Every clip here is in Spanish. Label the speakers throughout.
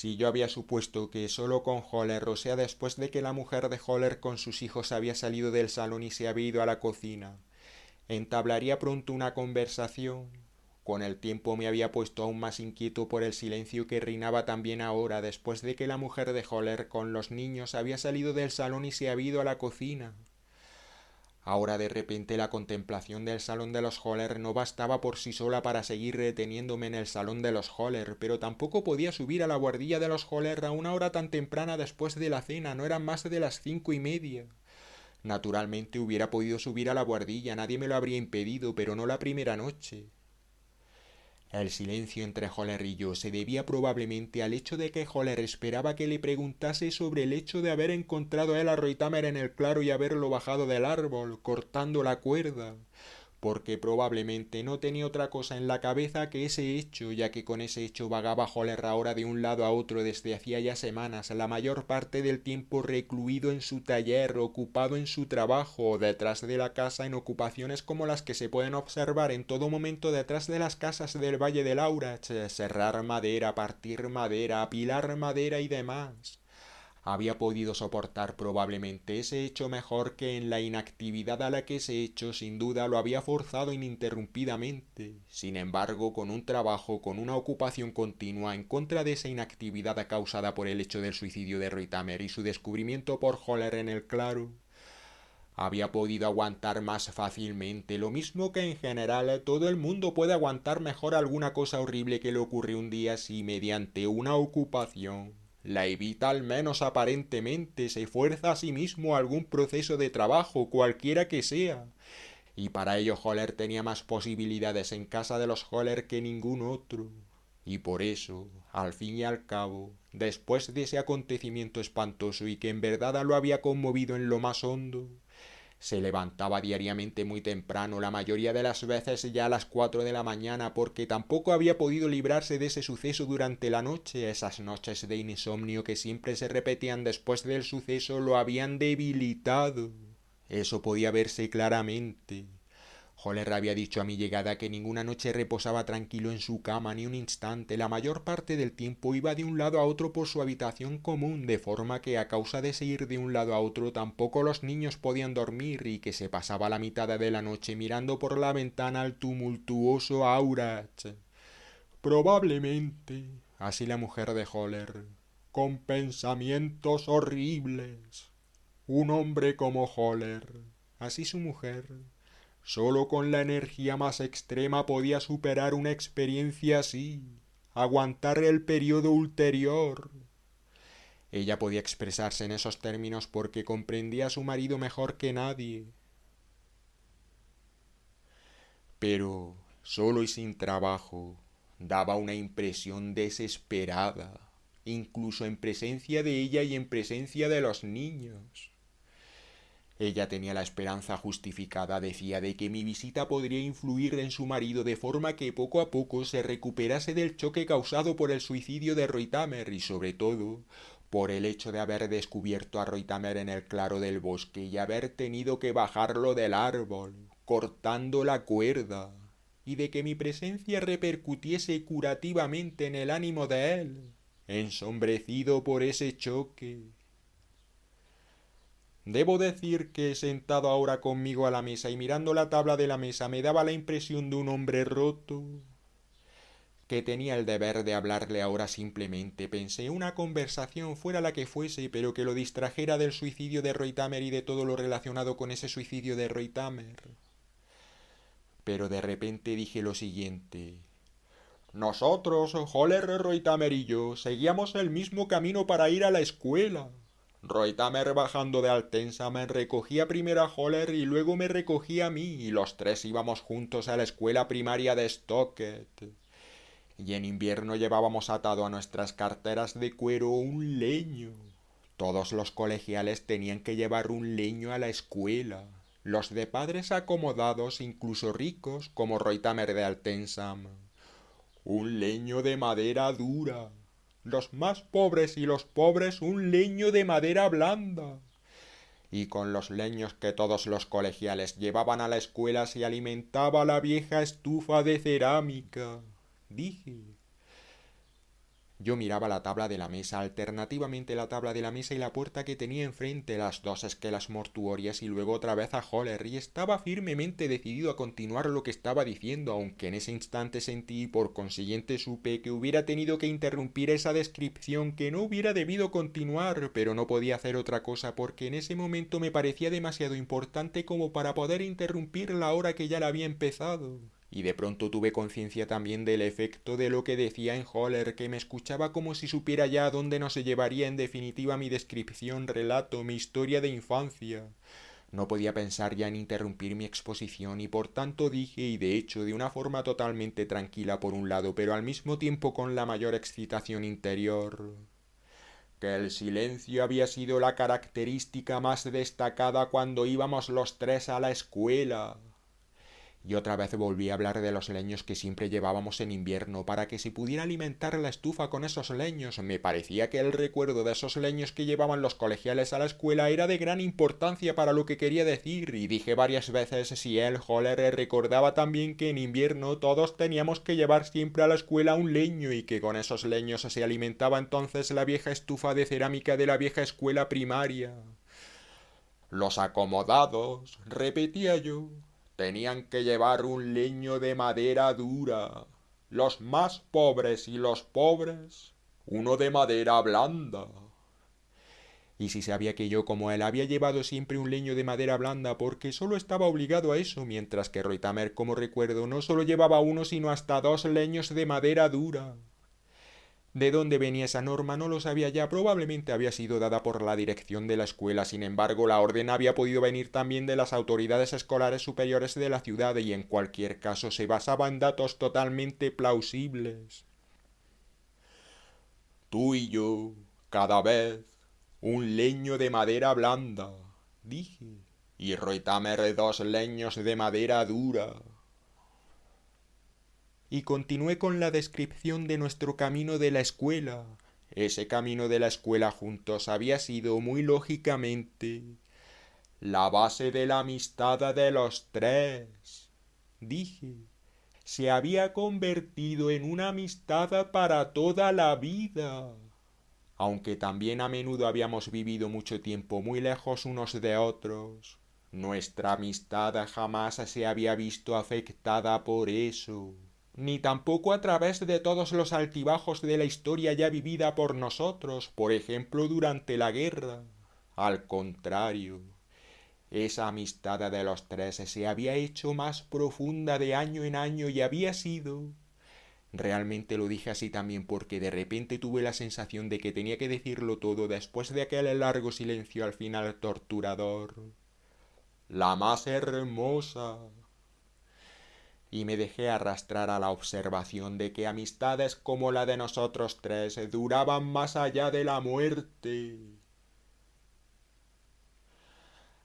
Speaker 1: Si yo había supuesto que solo con Holler, o sea, después de que la mujer de Holler con sus hijos había salido del salón y se había ido a la cocina, entablaría pronto una conversación, con el tiempo me había puesto aún más inquieto por el silencio que reinaba también ahora después de que la mujer de Holler con los niños había salido del salón y se había ido a la cocina. Ahora de repente la contemplación del salón de los Holler no bastaba por sí sola para seguir reteniéndome en el salón de los Holler, pero tampoco podía subir a la buhardilla de los Holler a una hora tan temprana después de la cena, no eran más de las 5:30. Naturalmente hubiera podido subir a la buhardilla, nadie me lo habría impedido, pero no la primera noche. El silencio entre Holler y yo se debía probablemente al hecho de que Holler esperaba que le preguntase sobre el hecho de haber encontrado a él a Reutemer en el claro y haberlo bajado del árbol, cortando la cuerda, porque probablemente no tenía otra cosa en la cabeza que ese hecho, ya que con ese hecho vagaba Holler ahora de un lado a otro desde hacía ya semanas, la mayor parte del tiempo recluido en su taller, ocupado en su trabajo, o detrás de la casa en ocupaciones como las que se pueden observar en todo momento detrás de las casas del Valle del Aurach, serrar madera, partir madera, apilar madera y demás. Había podido soportar probablemente ese hecho mejor que en la inactividad a la que ese hecho sin duda lo había forzado ininterrumpidamente. Sin embargo, con un trabajo, con una ocupación continua en contra de esa inactividad causada por el hecho del suicidio de Reutemer y su descubrimiento por Holler en el claro, había podido aguantar más fácilmente, lo mismo que en general todo el mundo puede aguantar mejor alguna cosa horrible que le ocurre un día si mediante una ocupación la evita al menos aparentemente, se fuerza a sí mismo algún proceso de trabajo, cualquiera que sea. Y para ello Holler tenía más posibilidades en casa de los Holler que ningún otro. Y por eso, al fin y al cabo, después de ese acontecimiento espantoso y que en verdad lo había conmovido en lo más hondo, se levantaba diariamente muy temprano, la mayoría de las veces ya a las 4 de la mañana, porque tampoco había podido librarse de ese suceso durante la noche. Esas noches de insomnio que siempre se repetían después del suceso lo habían debilitado. Eso podía verse claramente. Holler había dicho a mi llegada que ninguna noche reposaba tranquilo en su cama ni un instante. La mayor parte del tiempo iba de un lado a otro por su habitación común, de forma que a causa de ese ir de un lado a otro tampoco los niños podían dormir y que se pasaba la mitad de la noche mirando por la ventana al tumultuoso Aurach. Probablemente, así la mujer de Holler, con pensamientos horribles. Un hombre como Holler, así su mujer, solo con la energía más extrema podía superar una experiencia así, aguantar el periodo ulterior. Ella podía expresarse en esos términos porque comprendía a su marido mejor que nadie. Pero, solo y sin trabajo, daba una impresión desesperada, incluso en presencia de ella y en presencia de los niños. Ella tenía la esperanza justificada, decía, de que mi visita podría influir en su marido de forma que poco a poco se recuperase del choque causado por el suicidio de Reutemer y sobre todo por el hecho de haber descubierto a Reutemer en el claro del bosque y haber tenido que bajarlo del árbol, cortando la cuerda, y de que mi presencia repercutiese curativamente en el ánimo de él, ensombrecido por ese choque. Debo decir que sentado ahora conmigo a la mesa y mirando la tabla de la mesa me daba la impresión de un hombre roto, que tenía el deber de hablarle ahora simplemente. Pensé una conversación fuera la que fuese, pero que lo distrajera del suicidio de Reutemer y de todo lo relacionado con ese suicidio de Reutemer. Pero de repente dije lo siguiente. Nosotros, Holler, Reutemer y yo, seguíamos el mismo camino para ir a la escuela. Reutemer bajando de Altensa me recogía primero a Holler y luego me recogía a mí, y los tres íbamos juntos a la escuela primaria de Stocket. Y en invierno llevábamos atado a nuestras carteras de cuero un leño. Todos los colegiales tenían que llevar un leño a la escuela. Los de padres acomodados, incluso ricos, como Reutemer de Altensam. Un leño de madera dura. Los más pobres y los pobres un leño de madera blanda. Y con los leños que todos los colegiales llevaban a la escuela se alimentaba la vieja estufa de cerámica. Dije. Yo miraba la tabla de la mesa, alternativamente la tabla de la mesa y la puerta que tenía enfrente, las dos esquelas mortuorias y luego otra vez a Holler, y estaba firmemente decidido a continuar lo que estaba diciendo, aunque en ese instante sentí y por consiguiente supe que hubiera tenido que interrumpir esa descripción, que no hubiera debido continuar, pero no podía hacer otra cosa porque en ese momento me parecía demasiado importante como para poder interrumpirla ahora que ya la había empezado. Y de pronto tuve conciencia también del efecto de lo que decía en Holler, que me escuchaba como si supiera ya a dónde nos llevaría en definitiva mi descripción, relato, mi historia de infancia. No podía pensar ya en interrumpir mi exposición y por tanto dije, y de hecho de una forma totalmente tranquila por un lado, pero al mismo tiempo con la mayor excitación interior, que el silencio había sido la característica más destacada cuando íbamos los tres a la escuela. Y otra vez volví a hablar de los leños que siempre llevábamos en invierno para que se pudiera alimentar la estufa con esos leños. Me parecía que el recuerdo de esos leños que llevaban los colegiales a la escuela era de gran importancia para lo que quería decir, y dije varias veces si él, Holler, recordaba también que en invierno todos teníamos que llevar siempre a la escuela un leño y que con esos leños se alimentaba entonces la vieja estufa de cerámica de la vieja escuela primaria. Los acomodados, repetía yo, tenían que llevar un leño de madera dura. Los más pobres y los pobres, uno de madera blanda. Y si sabía que yo, como él, había llevado siempre un leño de madera blanda porque solo estaba obligado a eso, mientras que Reutemer, como recuerdo, no solo llevaba uno sino hasta dos leños de madera dura. De dónde venía esa norma no lo sabía ya, probablemente había sido dada por la dirección de la escuela, sin embargo la orden había podido venir también de las autoridades escolares superiores de la ciudad y en cualquier caso se basaba en datos totalmente plausibles. Tú y yo, cada vez, un leño de madera blanda, dije, y Reutemer dos leños de madera dura. Y continué con la descripción de nuestro camino de la escuela. Ese camino de la escuela juntos había sido, muy lógicamente, la base de la amistad de los tres. Dije, se había convertido en una amistad para toda la vida. Aunque también a menudo habíamos vivido mucho tiempo muy lejos unos de otros, nuestra amistad jamás se había visto afectada por eso, ni tampoco a través de todos los altibajos de la historia ya vivida por nosotros, por ejemplo durante la guerra. Al contrario, esa amistad de los tres se había hecho más profunda de año en año y había sido... Realmente lo dije así también porque de repente tuve la sensación de que tenía que decirlo todo después de aquel largo silencio al final torturador. La más hermosa, y me dejé arrastrar a la observación de que amistades como la de nosotros tres duraban más allá de la muerte.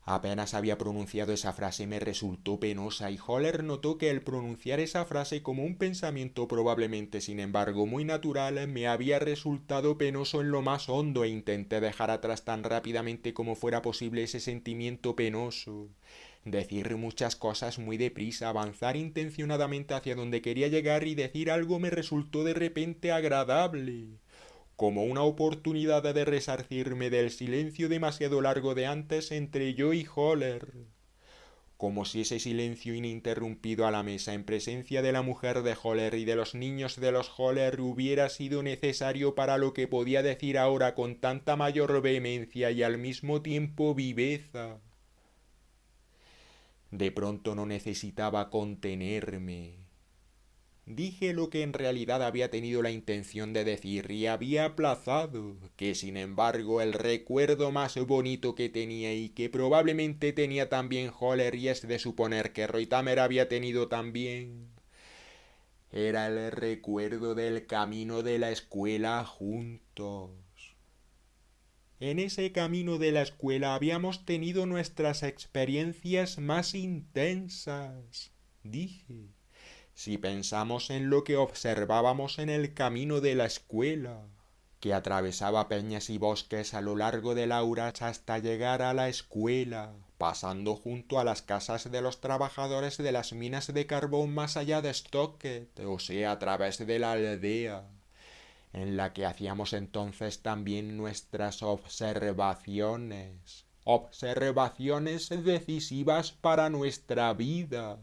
Speaker 1: Apenas había pronunciado esa frase me resultó penosa y Holler notó que el pronunciar esa frase como un pensamiento probablemente sin embargo muy natural me había resultado penoso en lo más hondo e intenté dejar atrás tan rápidamente como fuera posible ese sentimiento penoso. Decir muchas cosas muy deprisa, avanzar intencionadamente hacia donde quería llegar y decir algo me resultó de repente agradable, como una oportunidad de resarcirme del silencio demasiado largo de antes entre yo y Holler, como si ese silencio ininterrumpido a la mesa en presencia de la mujer de Holler y de los niños de los Holler hubiera sido necesario para lo que podía decir ahora con tanta mayor vehemencia y al mismo tiempo viveza. De pronto no necesitaba contenerme. Dije lo que en realidad había tenido la intención de decir y había aplazado, que sin embargo el recuerdo más bonito que tenía y que probablemente tenía también Holler y es de suponer que Reutemer había tenido también, era el recuerdo del camino de la escuela juntos. En ese camino de la escuela habíamos tenido nuestras experiencias más intensas, dije. Si pensamos en lo que observábamos en el camino de la escuela, que atravesaba peñas y bosques a lo largo de Laurach hasta llegar a la escuela, pasando junto a las casas de los trabajadores de las minas de carbón más allá de Stockett, o sea, a través de la aldea, en la que hacíamos entonces también nuestras observaciones, observaciones decisivas para nuestra vida,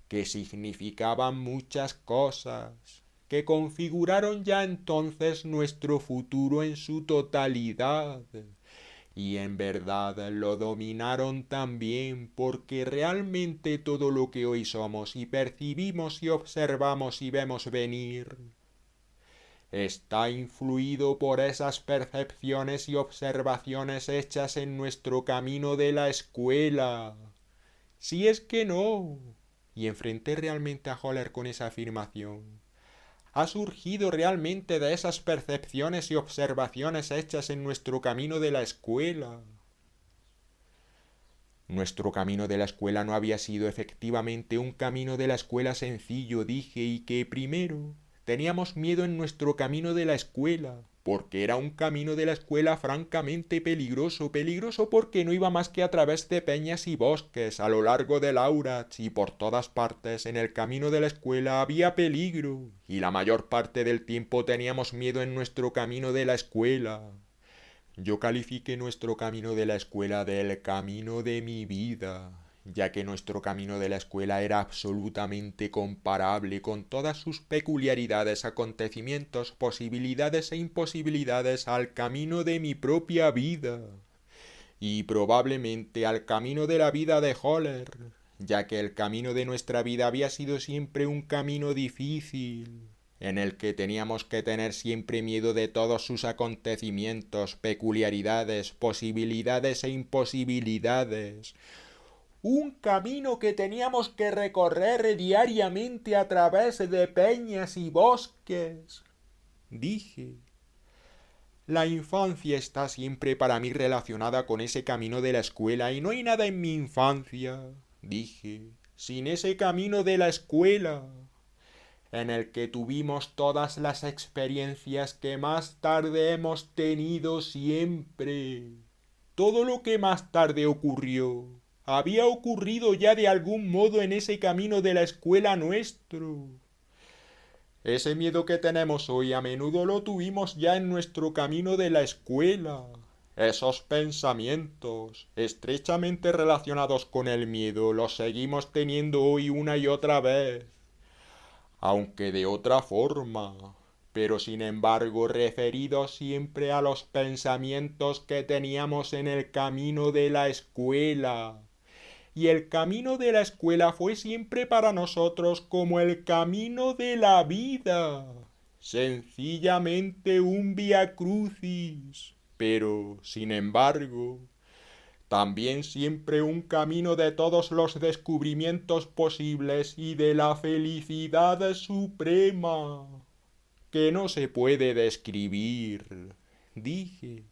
Speaker 1: que significaban muchas cosas, que configuraron ya entonces nuestro futuro en su totalidad, y en verdad lo dominaron también, porque realmente todo lo que hoy somos y percibimos y observamos y vemos venir está influido por esas percepciones y observaciones hechas en nuestro camino de la escuela. Si es que no. Y enfrenté realmente a Holler con esa afirmación. Ha surgido realmente de esas percepciones y observaciones hechas en nuestro camino de la escuela. Nuestro camino de la escuela no había sido efectivamente un camino de la escuela sencillo, dije, y que primero teníamos miedo en nuestro camino de la escuela, porque era un camino de la escuela francamente peligroso, peligroso porque no iba más que a través de peñas y bosques, a lo largo del Aurach, y por todas partes en el camino de la escuela había peligro, y la mayor parte del tiempo teníamos miedo en nuestro camino de la escuela. Yo califiqué nuestro camino de la escuela del camino de mi vida, ya que nuestro camino de la escuela era absolutamente comparable con todas sus peculiaridades, acontecimientos, posibilidades e imposibilidades al camino de mi propia vida, y probablemente al camino de la vida de Holler, ya que el camino de nuestra vida había sido siempre un camino difícil, en el que teníamos que tener siempre miedo de todos sus acontecimientos, peculiaridades, posibilidades e imposibilidades. Un camino que teníamos que recorrer diariamente a través de peñas y bosques. Dije, la infancia está siempre para mí relacionada con ese camino de la escuela y no hay nada en mi infancia, dije, sin ese camino de la escuela, en el que tuvimos todas las experiencias que más tarde hemos tenido siempre. Todo lo que más tarde ocurrió había ocurrido ya de algún modo en ese camino de la escuela nuestro. Ese miedo que tenemos hoy a menudo lo tuvimos ya en nuestro camino de la escuela. Esos pensamientos, estrechamente relacionados con el miedo, los seguimos teniendo hoy una y otra vez, aunque de otra forma, pero sin embargo referidos siempre a los pensamientos que teníamos en el camino de la escuela. Y el camino de la escuela fue siempre para nosotros como el camino de la vida, sencillamente un vía crucis, pero, sin embargo, también siempre un camino de todos los descubrimientos posibles y de la felicidad suprema, que no se puede describir, dije.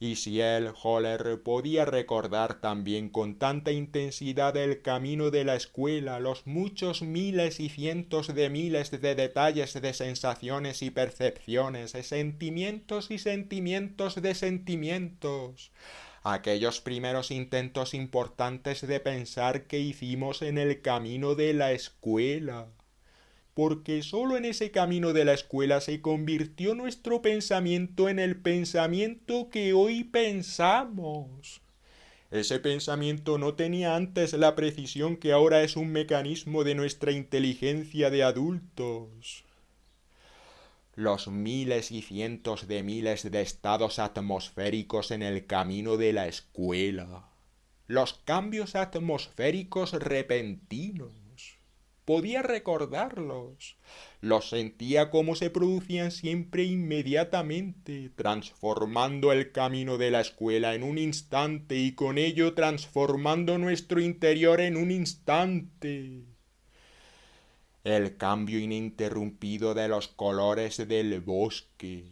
Speaker 1: Y si él, Holler, podía recordar también con tanta intensidad el camino de la escuela, los muchos miles y cientos de miles de detalles de sensaciones y percepciones, de sentimientos y sentimientos de sentimientos, aquellos primeros intentos importantes de pensar que hicimos en el camino de la escuela, porque sólo en ese camino de la escuela se convirtió nuestro pensamiento en el pensamiento que hoy pensamos. Ese pensamiento no tenía antes la precisión que ahora es un mecanismo de nuestra inteligencia de adultos. Los miles y cientos de miles de estados atmosféricos en el camino de la escuela. Los cambios atmosféricos repentinos. Podía recordarlos. Los sentía como se producían siempre inmediatamente, transformando el camino de la escuela en un instante y con ello transformando nuestro interior en un instante. El cambio ininterrumpido de los colores del bosque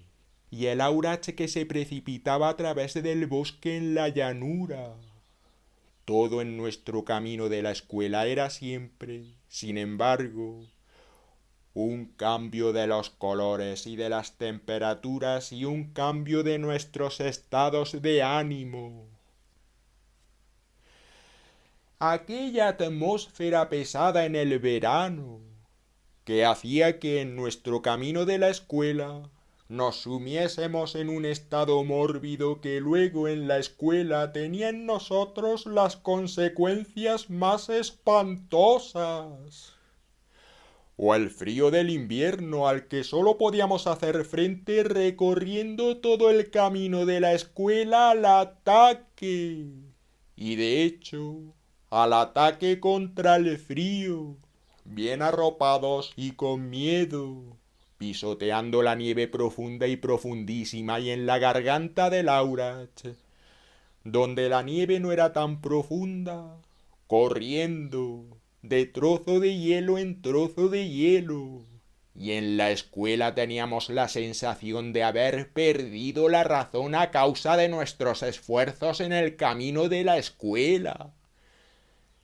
Speaker 1: y el aurach que se precipitaba a través del bosque en la llanura. Todo en nuestro camino de la escuela era siempre, sin embargo, un cambio de los colores y de las temperaturas y un cambio de nuestros estados de ánimo. Aquella atmósfera pesada en el verano, que hacía que en nuestro camino de la escuela nos sumiésemos en un estado mórbido que luego en la escuela tenía en nosotros las consecuencias más espantosas. O el frío del invierno al que solo podíamos hacer frente recorriendo todo el camino de la escuela al ataque. Y de hecho, al ataque contra el frío, bien arropados y con miedo, pisoteando la nieve profunda y profundísima y en la garganta de Laura, donde la nieve no era tan profunda, corriendo de trozo de hielo en trozo de hielo. Y en la escuela teníamos la sensación de haber perdido la razón a causa de nuestros esfuerzos en el camino de la escuela.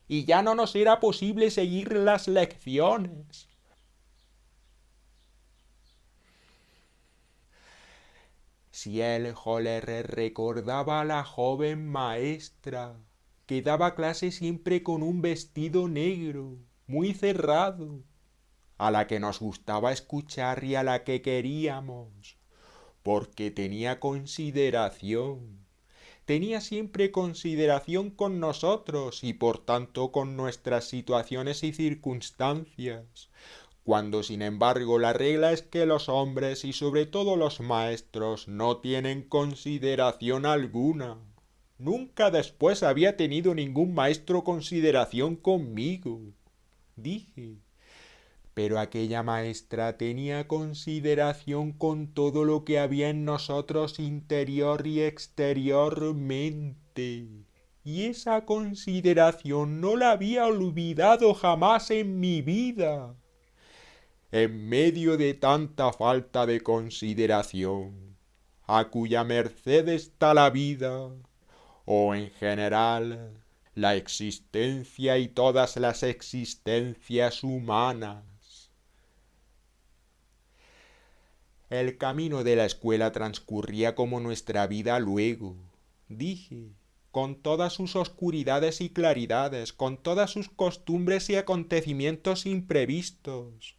Speaker 1: Y ya no nos era posible seguir las lecciones. Si el Holler recordaba a la joven maestra, que daba clase siempre con un vestido negro, muy cerrado, a la que nos gustaba escuchar y a la que queríamos, porque tenía consideración. Tenía siempre consideración con nosotros y por tanto con nuestras situaciones y circunstancias, cuando sin embargo la regla es que los hombres y sobre todo los maestros no tienen consideración alguna. Nunca después había tenido ningún maestro consideración conmigo, dije. Pero aquella maestra tenía consideración con todo lo que había en nosotros interior y exteriormente. Y esa consideración no la había olvidado jamás en mi vida. En medio de tanta falta de consideración, a cuya merced está la vida, o en general, la existencia y todas las existencias humanas. El camino de la escuela transcurría como nuestra vida luego, dije, con todas sus oscuridades y claridades, con todas sus costumbres y acontecimientos imprevistos.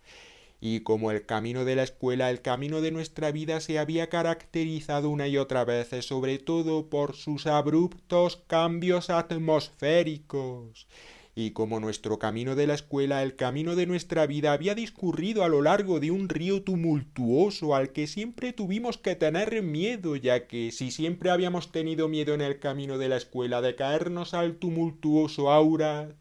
Speaker 1: Y como el camino de la escuela, el camino de nuestra vida se había caracterizado una y otra vez, sobre todo por sus abruptos cambios atmosféricos. Y como nuestro camino de la escuela, el camino de nuestra vida había discurrido a lo largo de un río tumultuoso al que siempre tuvimos que tener miedo, ya que si siempre habíamos tenido miedo en el camino de la escuela de caernos al tumultuoso Aurat,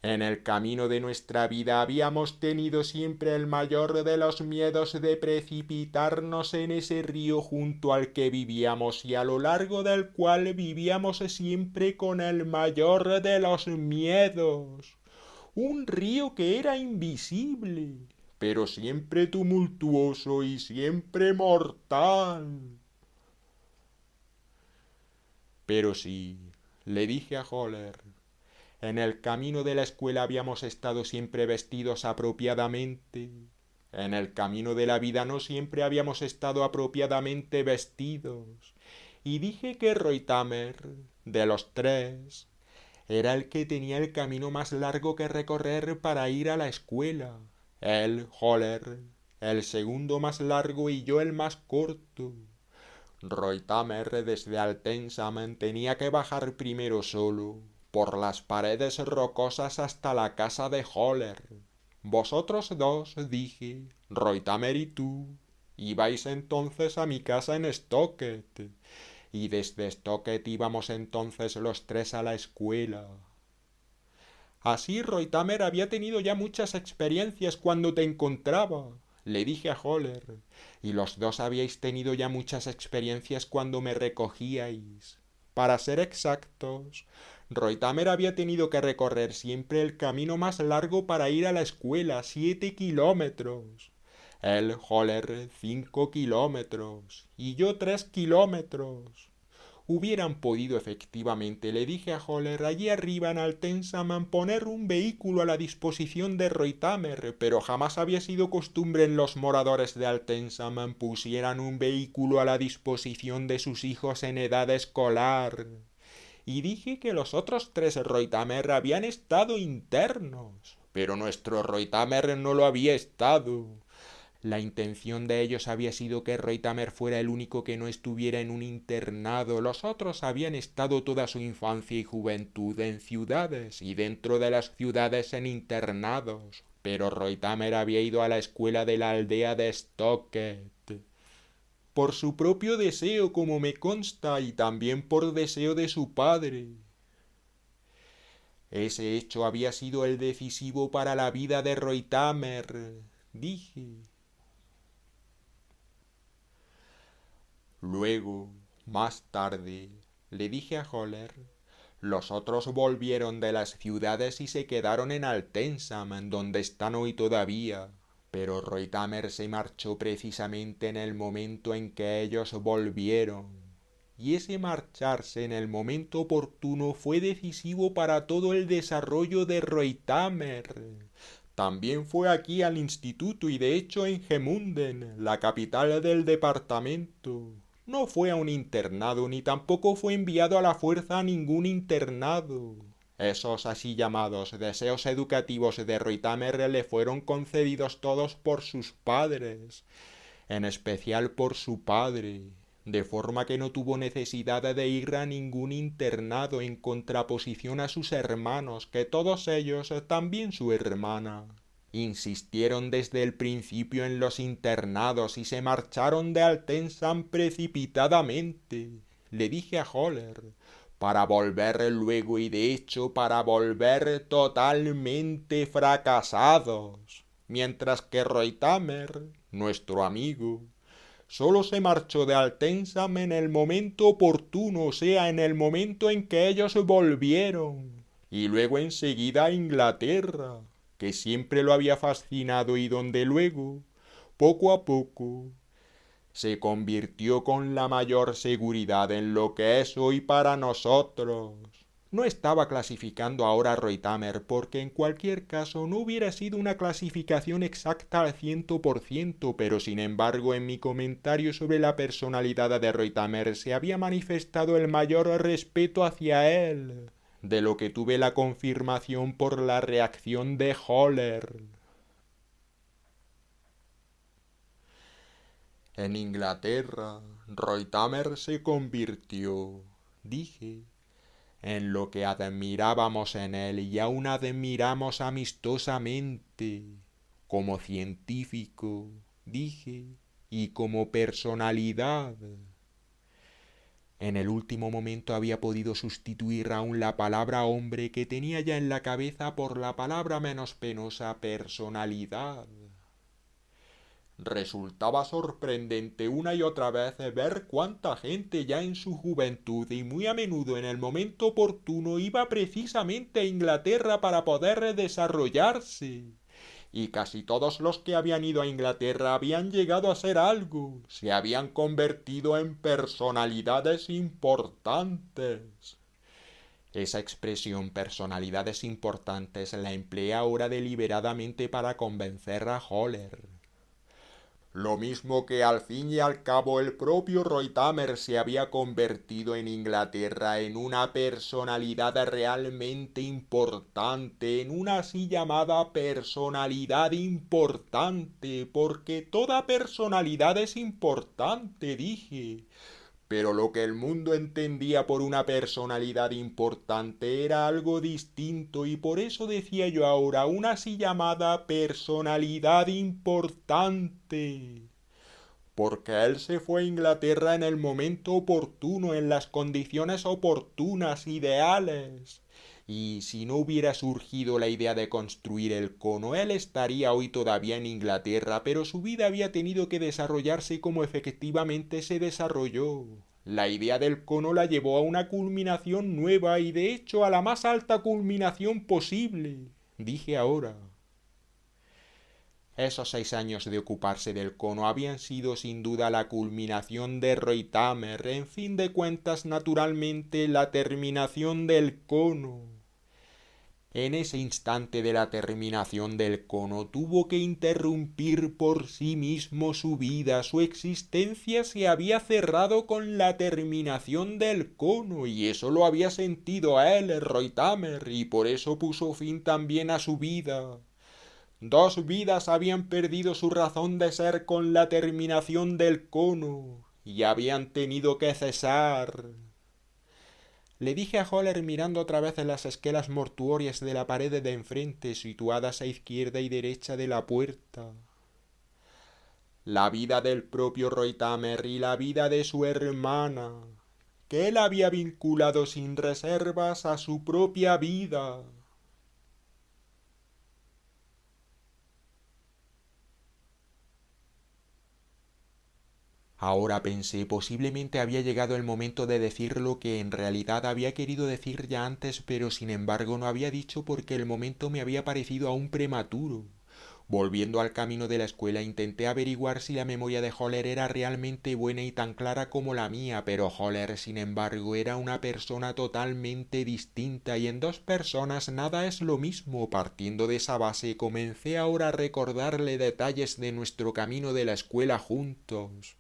Speaker 1: en el camino de nuestra vida habíamos tenido siempre el mayor de los miedos de precipitarnos en ese río junto al que vivíamos y a lo largo del cual vivíamos siempre con el mayor de los miedos. Un río que era invisible, pero siempre tumultuoso y siempre mortal. Pero sí, le dije a Holler, en el camino de la escuela habíamos estado siempre vestidos apropiadamente. En el camino de la vida no siempre habíamos estado apropiadamente vestidos. Y dije que Reutemer, de los tres, era el que tenía el camino más largo que recorrer para ir a la escuela. Él, Holler, el segundo más largo y yo el más corto. Reutemer desde Altensamen tenía que bajar primero solo, por las paredes rocosas hasta la casa de Holler. Vosotros dos, dije, Reutemer y tú, ibais entonces a mi casa en Stocket, y desde Stocket íbamos entonces los tres a la escuela. Así Reutemer había tenido ya muchas experiencias cuando te encontraba, le dije a Holler, y los dos habíais tenido ya muchas experiencias cuando me recogíais. Para ser exactos, Reutemer había tenido que recorrer siempre el camino más largo para ir a la escuela, 7 kilómetros. Él, Holler, 5 kilómetros. Y yo 3 kilómetros. Hubieran podido efectivamente, le dije a Holler, allí arriba en Altensamen poner un vehículo a la disposición de Reutemer, pero jamás había sido costumbre en los moradores de Altensamen pusieran un vehículo a la disposición de sus hijos en edad escolar. Y dije que los otros tres Reutemer habían estado internos, pero nuestro Reutemer no lo había estado. La intención de ellos había sido que Reutemer fuera el único que no estuviera en un internado. Los otros habían estado toda su infancia y juventud en ciudades y dentro de las ciudades en internados. Pero Reutemer había ido a la escuela de la aldea de Stocket. Por su propio deseo, como me consta, y también por deseo de su padre. Ese hecho había sido el decisivo para la vida de Reutemer, dije. Luego, más tarde, le dije a Holler, los otros volvieron de las ciudades y se quedaron en Altensam, donde están hoy todavía. Pero Reutemer se marchó precisamente en el momento en que ellos volvieron. Y ese marcharse en el momento oportuno fue decisivo para todo el desarrollo de Reutemer. También fue aquí al instituto y de hecho en Gemunden, la capital del departamento. No fue a un internado ni tampoco fue enviado a la fuerza a ningún internado. Esos así llamados deseos educativos de Reutemer le fueron concedidos todos por sus padres, en especial por su padre, de forma que no tuvo necesidad de ir a ningún internado en contraposición a sus hermanos, que todos ellos, también su hermana, insistieron desde el principio en los internados y se marcharon de Altensam precipitadamente. Le dije a Holler, para volver luego y de hecho para volver totalmente fracasados, mientras que Reutemer, nuestro amigo, solo se marchó de Altensam en el momento oportuno, o sea, en el momento en que ellos volvieron, y luego enseguida a Inglaterra, que siempre lo había fascinado y donde luego, poco a poco, se convirtió con la mayor seguridad en lo que es hoy para nosotros. No estaba clasificando ahora a Reutemer porque en cualquier caso no hubiera sido una clasificación exacta al 100%, pero sin embargo en mi comentario sobre la personalidad de Reutemer se había manifestado el mayor respeto hacia él, de lo que tuve la confirmación por la reacción de Holler. En Inglaterra, Reutemer se convirtió, dije, en lo que admirábamos en él y aún admiramos amistosamente, como científico, dije, y como personalidad. En el último momento había podido sustituir aún la palabra hombre que tenía ya en la cabeza por la palabra menos penosa personalidad. Resultaba sorprendente una y otra vez ver cuánta gente ya en su juventud y muy a menudo en el momento oportuno iba precisamente a Inglaterra para poder desarrollarse. Y casi todos los que habían ido a Inglaterra habían llegado a ser algo, se habían convertido en personalidades importantes. Esa expresión personalidades importantes la empleé ahora deliberadamente para convencer a Holler. Lo mismo que al fin y al cabo el propio Reutemer se había convertido en Inglaterra en una personalidad realmente importante, en una así llamada personalidad importante, porque toda personalidad es importante, dije. Pero lo que el mundo entendía por una personalidad importante era algo distinto y por eso decía yo ahora una así llamada personalidad importante. Porque él se fue a Inglaterra en el momento oportuno, en las condiciones oportunas, ideales. Y si no hubiera surgido la idea de construir el cono, él estaría hoy todavía en Inglaterra, pero su vida había tenido que desarrollarse como efectivamente se desarrolló. La idea del cono la llevó a una culminación nueva y de hecho a la más alta culminación posible. Dije ahora. Esos 6 años de ocuparse del cono habían sido sin duda la culminación de Reutemer, en fin de cuentas naturalmente la terminación del cono. En ese instante de la terminación del cono tuvo que interrumpir por sí mismo su vida, su existencia se había cerrado con la terminación del cono y eso lo había sentido a él, Reutemer, y por eso puso fin también a su vida. 2 vidas habían perdido su razón de ser con la terminación del cono y habían tenido que cesar. Le dije a Holler mirando otra vez en las esquelas mortuorias de la pared de enfrente, situadas a izquierda y derecha de la puerta. La vida del propio Reutemer y la vida de su hermana, que él había vinculado sin reservas a su propia vida. Ahora pensé, posiblemente había llegado el momento de decir lo que en realidad había querido decir ya antes, pero sin embargo no había dicho porque el momento me había parecido aún prematuro. Volviendo al camino de la escuela intenté averiguar si la memoria de Holler era realmente buena y tan clara como la mía, pero Holler, sin embargo, era una persona totalmente distinta y en 2 personas nada es lo mismo. Partiendo de esa base, comencé ahora a recordarle detalles de nuestro camino de la escuela juntos.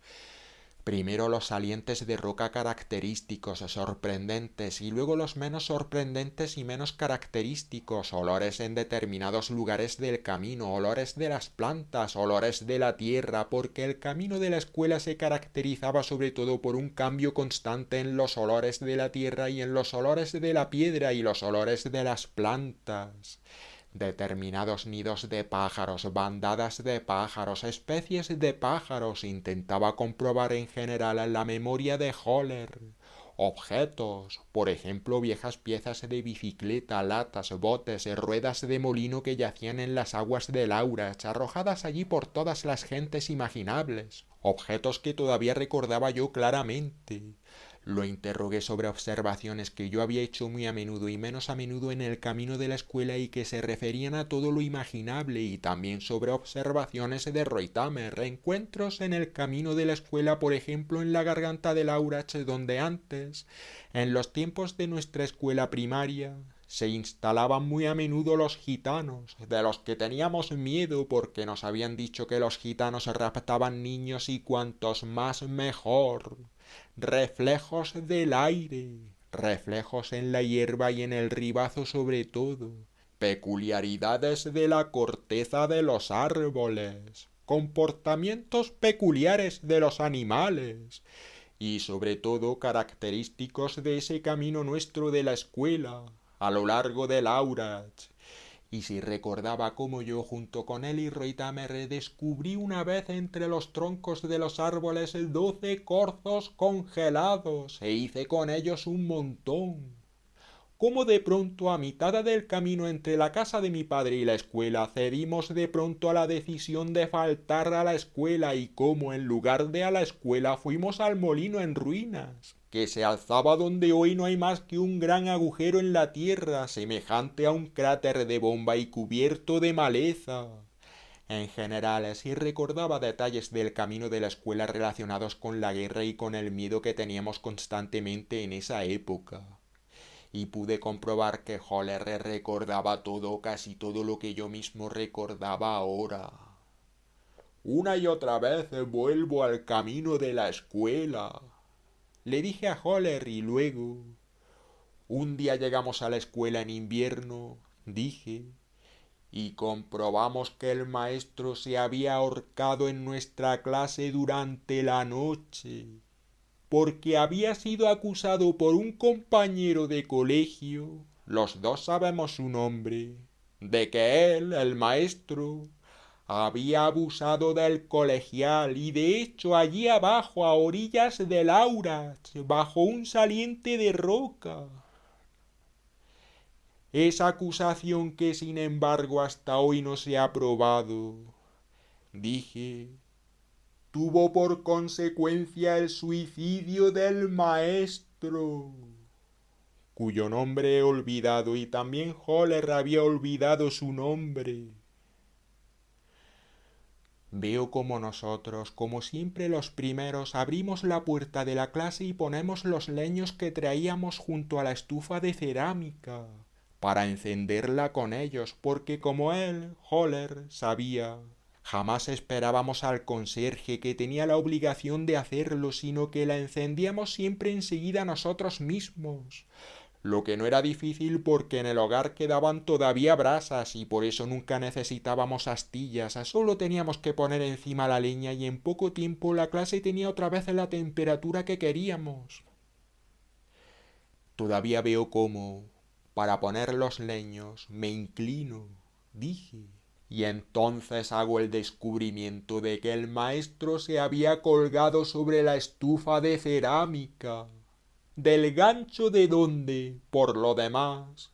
Speaker 1: Primero los salientes de roca característicos, sorprendentes, y luego los menos sorprendentes y menos característicos, olores en determinados lugares del camino, olores de las plantas, olores de la tierra, porque el camino de la escuela se caracterizaba sobre todo por un cambio constante en los olores de la tierra y en los olores de la piedra y los olores de las plantas. Determinados nidos de pájaros, bandadas de pájaros, especies de pájaros, intentaba comprobar en general la memoria de Holler. Objetos, por ejemplo, viejas piezas de bicicleta, latas, botes, ruedas de molino que yacían en las aguas del Aurach, arrojadas allí por todas las gentes imaginables. Objetos que todavía recordaba yo claramente. Lo interrogué sobre observaciones que yo había hecho muy a menudo y menos a menudo en el camino de la escuela y que se referían a todo lo imaginable, y también sobre observaciones de Reutemer, encuentros en el camino de la escuela, por ejemplo en la garganta del Aurach, donde antes, en los tiempos de nuestra escuela primaria, se instalaban muy a menudo los gitanos, de los que teníamos miedo porque nos habían dicho que los gitanos raptaban niños y cuantos más mejor. Reflejos del aire, reflejos en la hierba y en el ribazo sobre todo, peculiaridades de la corteza de los árboles, comportamientos peculiares de los animales y sobre todo característicos de ese camino nuestro de la escuela, a lo largo del Aurach. Y si recordaba cómo yo junto con él y Reutemer descubrí una vez entre los troncos de los árboles 12 corzos congelados e hice con ellos un montón. Cómo de pronto a mitad del camino entre la casa de mi padre y la escuela cedimos de pronto a la decisión de faltar a la escuela y cómo en lugar de a la escuela fuimos al molino en ruinas, que se alzaba donde hoy no hay más que un gran agujero en la tierra, semejante a un cráter de bomba y cubierto de maleza. En general, sí recordaba detalles del camino de la escuela relacionados con la guerra y con el miedo que teníamos constantemente en esa época. Y pude comprobar que Holler recordaba todo, casi todo lo que yo mismo recordaba ahora. Una y otra vez vuelvo al camino de la escuela, le dije a Holler, y luego, un día llegamos a la escuela en invierno, dije, y comprobamos que el maestro se había ahorcado en nuestra clase durante la noche, porque había sido acusado por un compañero de colegio, los 2 sabemos su nombre, de que él, el maestro, había abusado del colegial y de hecho allí abajo a orillas del Aurach, bajo un saliente de roca. Esa acusación que sin embargo hasta hoy no se ha probado, dije, tuvo por consecuencia el suicidio del maestro, cuyo nombre he olvidado, y también Holler había olvidado su nombre. Veo como nosotros, como siempre los primeros, abrimos la puerta de la clase y ponemos los leños que traíamos junto a la estufa de cerámica, para encenderla con ellos, porque como él, Holler, sabía, jamás esperábamos al conserje que tenía la obligación de hacerlo, sino que la encendíamos siempre enseguida nosotros mismos. lo que no era difícil porque en el hogar quedaban todavía brasas y por eso nunca necesitábamos astillas, solo teníamos que poner encima la leña y en poco tiempo la clase tenía otra vez la temperatura que queríamos. Todavía veo cómo, para poner los leños, me inclino, dije, y entonces hago el descubrimiento de que el maestro se había colgado sobre la estufa de cerámica, del gancho de donde, por lo demás,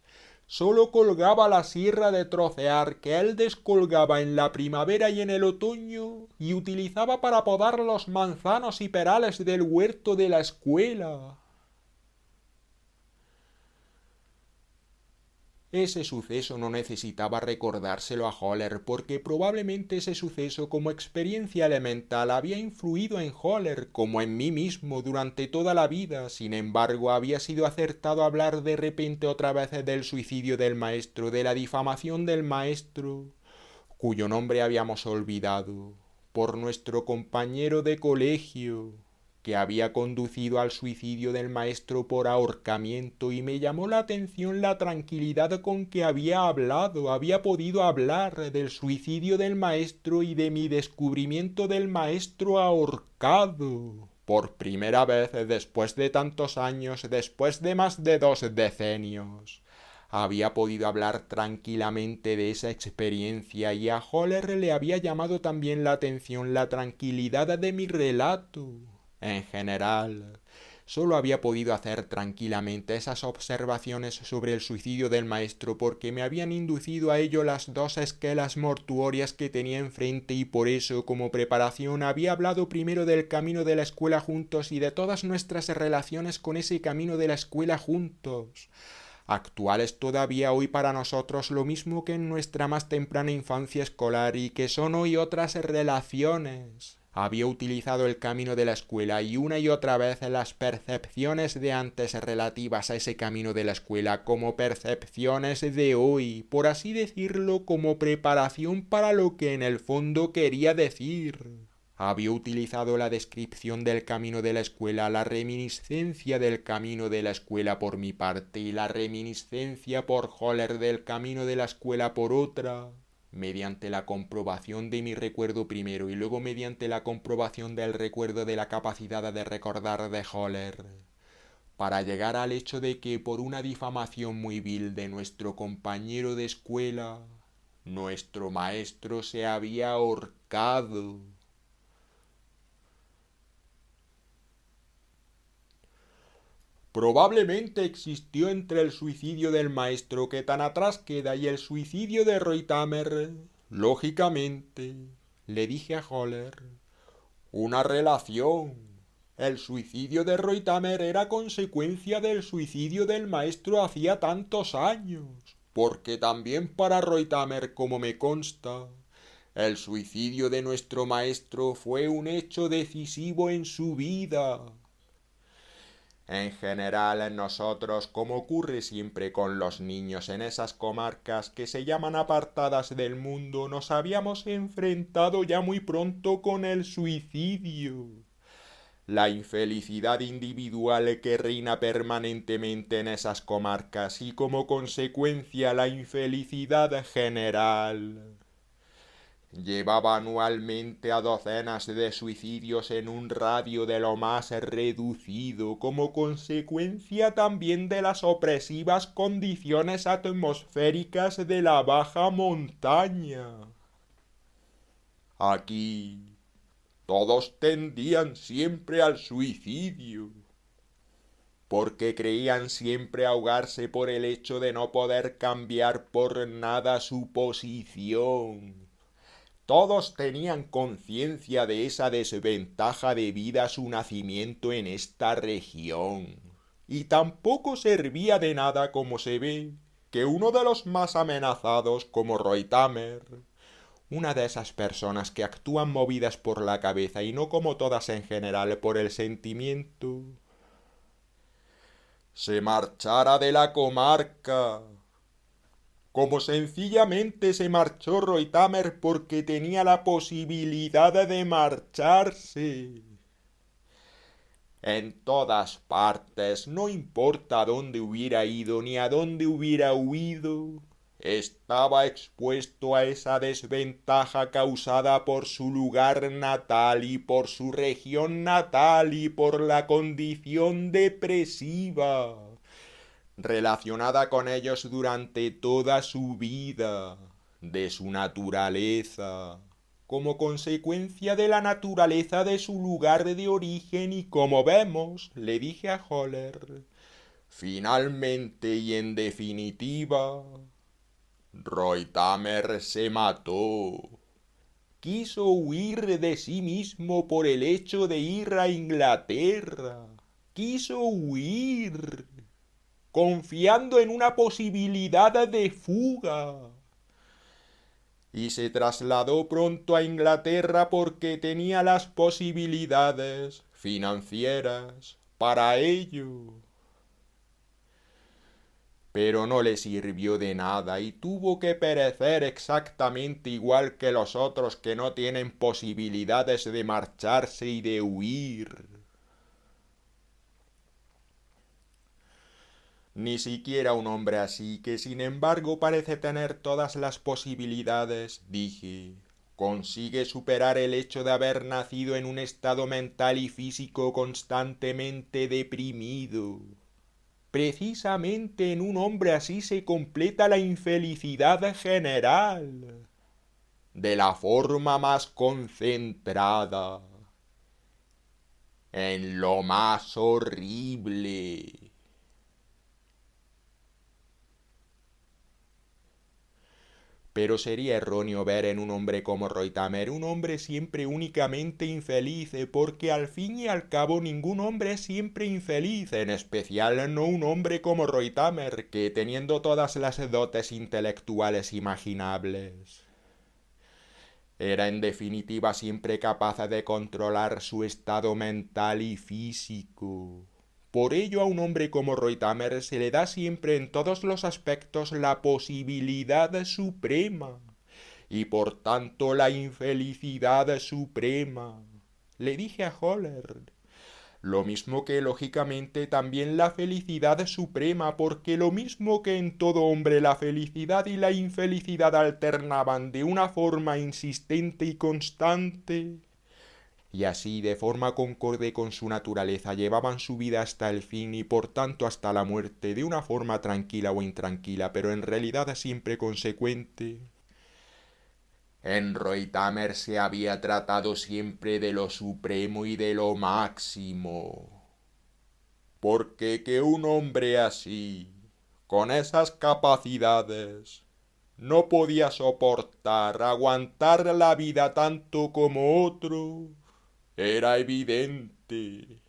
Speaker 1: solo colgaba la sierra de trocear que él descolgaba en la primavera y en el otoño y utilizaba para podar los manzanos y perales del huerto de la escuela. Ese suceso no necesitaba recordárselo a Holler porque probablemente ese suceso como experiencia elemental había influido en Holler como en mí mismo durante toda la vida. Sin embargo, había sido acertado hablar de repente otra vez del suicidio del maestro, de la difamación del maestro, cuyo nombre habíamos olvidado, por nuestro compañero de colegio, que había conducido al suicidio del maestro por ahorcamiento, y me llamó la atención la tranquilidad con que había podido hablar del suicidio del maestro y de mi descubrimiento del maestro ahorcado. Por primera vez después de tantos años, después de más de 2 decenios. Había podido hablar tranquilamente de esa experiencia y a Holler le había llamado también la atención la tranquilidad de mi relato. En general, solo había podido hacer tranquilamente esas observaciones sobre el suicidio del maestro porque me habían inducido a ello las 2 esquelas mortuorias que tenía enfrente y por eso, como preparación, había hablado primero del camino de la escuela juntos y de todas nuestras relaciones con ese camino de la escuela juntos, actuales todavía hoy para nosotros lo mismo que en nuestra más temprana infancia escolar y que son hoy otras relaciones. Había utilizado el camino de la escuela y una y otra vez las percepciones de antes relativas a ese camino de la escuela como percepciones de hoy, por así decirlo, como preparación para lo que en el fondo quería decir. Había utilizado la descripción del camino de la escuela, la reminiscencia del camino de la escuela por mi parte y la reminiscencia por Holler del camino de la escuela por otra, mediante la comprobación de mi recuerdo primero y luego mediante la comprobación del recuerdo de la capacidad de recordar de Holler, para llegar al hecho de que por una difamación muy vil de nuestro compañero de escuela, nuestro maestro se había ahorcado. Probablemente existió entre el suicidio del maestro que tan atrás queda y el suicidio de Reutemer, lógicamente, le dije a Holler, una relación. El suicidio de Reutemer era consecuencia del suicidio del maestro hacía tantos años, porque también para Reutemer, como me consta, el suicidio de nuestro maestro fue un hecho decisivo en su vida. En general, nosotros, como ocurre siempre con los niños en esas comarcas que se llaman apartadas del mundo, nos habíamos enfrentado ya muy pronto con el suicidio. La infelicidad individual que reina permanentemente en esas comarcas y como consecuencia la infelicidad general. Llevaba anualmente a docenas de suicidios en un radio de lo más reducido, como consecuencia también de las opresivas condiciones atmosféricas de la baja montaña. Aquí todos tendían siempre al suicidio, porque creían siempre ahogarse por el hecho de no poder cambiar por nada su posición. Todos tenían conciencia de esa desventaja debida a su nacimiento en esta región. Y tampoco servía de nada, como se ve, que uno de los más amenazados, como Reutemer, una de esas personas que actúan movidas por la cabeza y no como todas en general por el sentimiento, se marchara de la comarca, como sencillamente se marchó Reutemer porque tenía la posibilidad de marcharse. En todas partes, no importa dónde hubiera ido ni a dónde hubiera huido, estaba expuesto a esa desventaja causada por su lugar natal y por su región natal y por la condición depresiva relacionada con ellos durante toda su vida, de su naturaleza, como consecuencia de la naturaleza de su lugar de origen y como vemos, le dije a Holler, finalmente y en definitiva, Reutemer se mató. Quiso huir de sí mismo por el hecho de ir a Inglaterra. Quiso huir, confiando en una posibilidad de fuga. Y se trasladó pronto a Inglaterra porque tenía las posibilidades financieras para ello. Pero no le sirvió de nada y tuvo que perecer exactamente igual que los otros que no tienen posibilidades de marcharse y de huir. Ni siquiera un hombre así, que sin embargo parece tener todas las posibilidades, dije, consigue superar el hecho de haber nacido en un estado mental y físico constantemente deprimido. Precisamente en un hombre así se completa la infelicidad general, de la forma más concentrada, en lo más horrible. Pero sería erróneo ver en un hombre como Reutemer un hombre siempre únicamente infeliz, porque al fin y al cabo ningún hombre es siempre infeliz, en especial no un hombre como Reutemer, que teniendo todas las dotes intelectuales imaginables, era en definitiva siempre capaz de controlar su estado mental y físico. Por ello a un hombre como Reutemer se le da siempre en todos los aspectos la posibilidad suprema y por tanto la infelicidad suprema. Le dije a Holler, lo mismo que lógicamente también la felicidad suprema, porque lo mismo que en todo hombre la felicidad y la infelicidad alternaban de una forma insistente y constante, y así de forma concorde con su naturaleza llevaban su vida hasta el fin y por tanto hasta la muerte, de una forma tranquila o intranquila, pero en realidad siempre consecuente. En Reutemer se había tratado siempre de lo supremo y de lo máximo. Porque que un hombre así, con esas capacidades, no podía soportar, aguantar la vida tanto como otro, era evidente.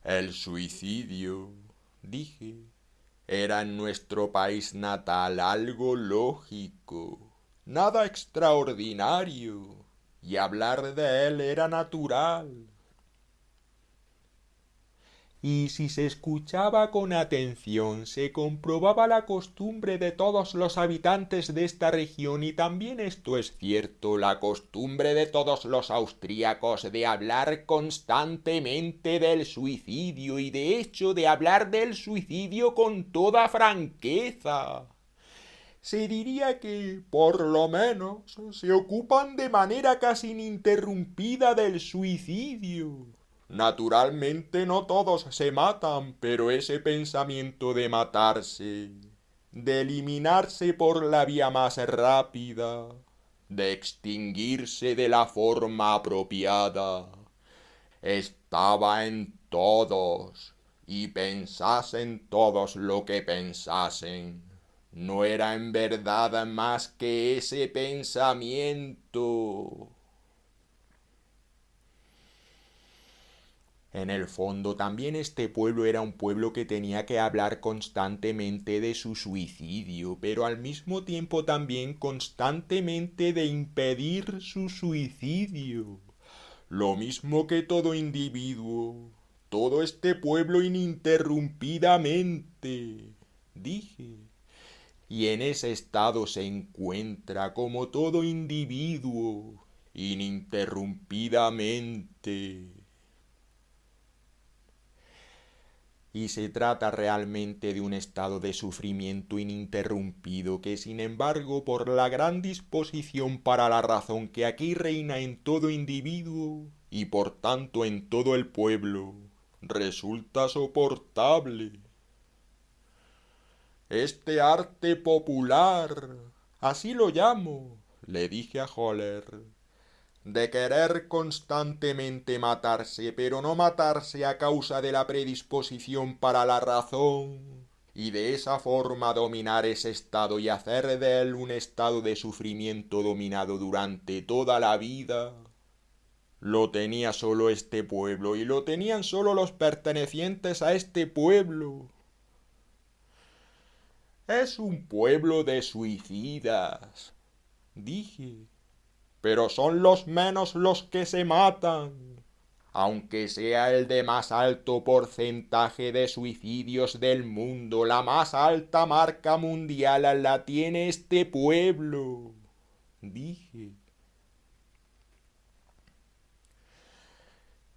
Speaker 1: El suicidio, dije, era en nuestro país natal algo lógico, nada extraordinario, y hablar de él era natural. Y si se escuchaba con atención, se comprobaba la costumbre de todos los habitantes de esta región, y también esto es cierto, la costumbre de todos los austríacos de hablar constantemente del suicidio, y de hecho de hablar del suicidio con toda franqueza. Se diría que, por lo menos, se ocupan de manera casi ininterrumpida del suicidio. Naturalmente no todos se matan, pero ese pensamiento de matarse, de eliminarse por la vía más rápida, de extinguirse de la forma apropiada, estaba en todos, y pensasen todos lo que pensasen. No era en verdad más que ese pensamiento. En el fondo, también este pueblo era un pueblo que tenía que hablar constantemente de su suicidio, pero al mismo tiempo también constantemente de impedir su suicidio. Lo mismo que todo individuo, todo este pueblo ininterrumpidamente, dije. Y en ese estado se encuentra como todo individuo, ininterrumpidamente. Y se trata realmente de un estado de sufrimiento ininterrumpido que, sin embargo, por la gran disposición para la razón que aquí reina en todo individuo y por tanto en todo el pueblo, resulta soportable. Este arte popular, así lo llamo, le dije a Holler, de querer constantemente matarse, pero no matarse a causa de la predisposición para la razón, y de esa forma dominar ese estado y hacer de él un estado de sufrimiento dominado durante toda la vida, lo tenía solo este pueblo, y lo tenían solo los pertenecientes a este pueblo. Es un pueblo de suicidas, dije. Pero son los menos los que se matan. Aunque sea el de más alto porcentaje de suicidios del mundo, la más alta marca mundial la tiene este pueblo, dije.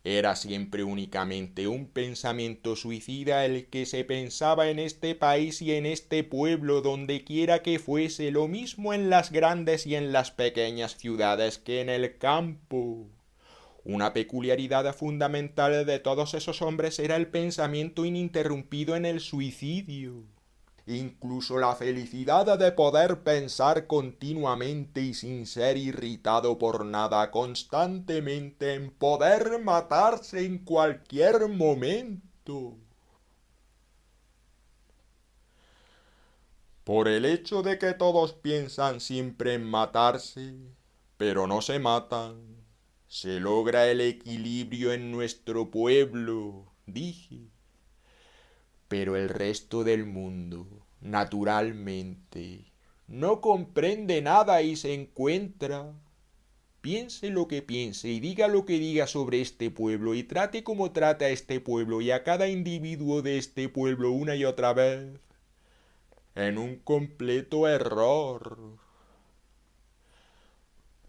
Speaker 1: Era siempre únicamente un pensamiento suicida el que se pensaba en este país y en este pueblo donde quiera que fuese, lo mismo en las grandes y en las pequeñas ciudades que en el campo. Una peculiaridad fundamental de todos esos hombres era el pensamiento ininterrumpido en el suicidio. Incluso la felicidad de poder pensar continuamente y sin ser irritado por nada, constantemente en poder matarse en cualquier momento. Por el hecho de que todos piensan siempre en matarse, pero no se matan, se logra el equilibrio en nuestro pueblo, dije. Pero el resto del mundo, naturalmente, no comprende nada y se encuentra. Piense lo que piense y diga lo que diga sobre este pueblo y trate como trata a este pueblo y a cada individuo de este pueblo una y otra vez, en un completo error.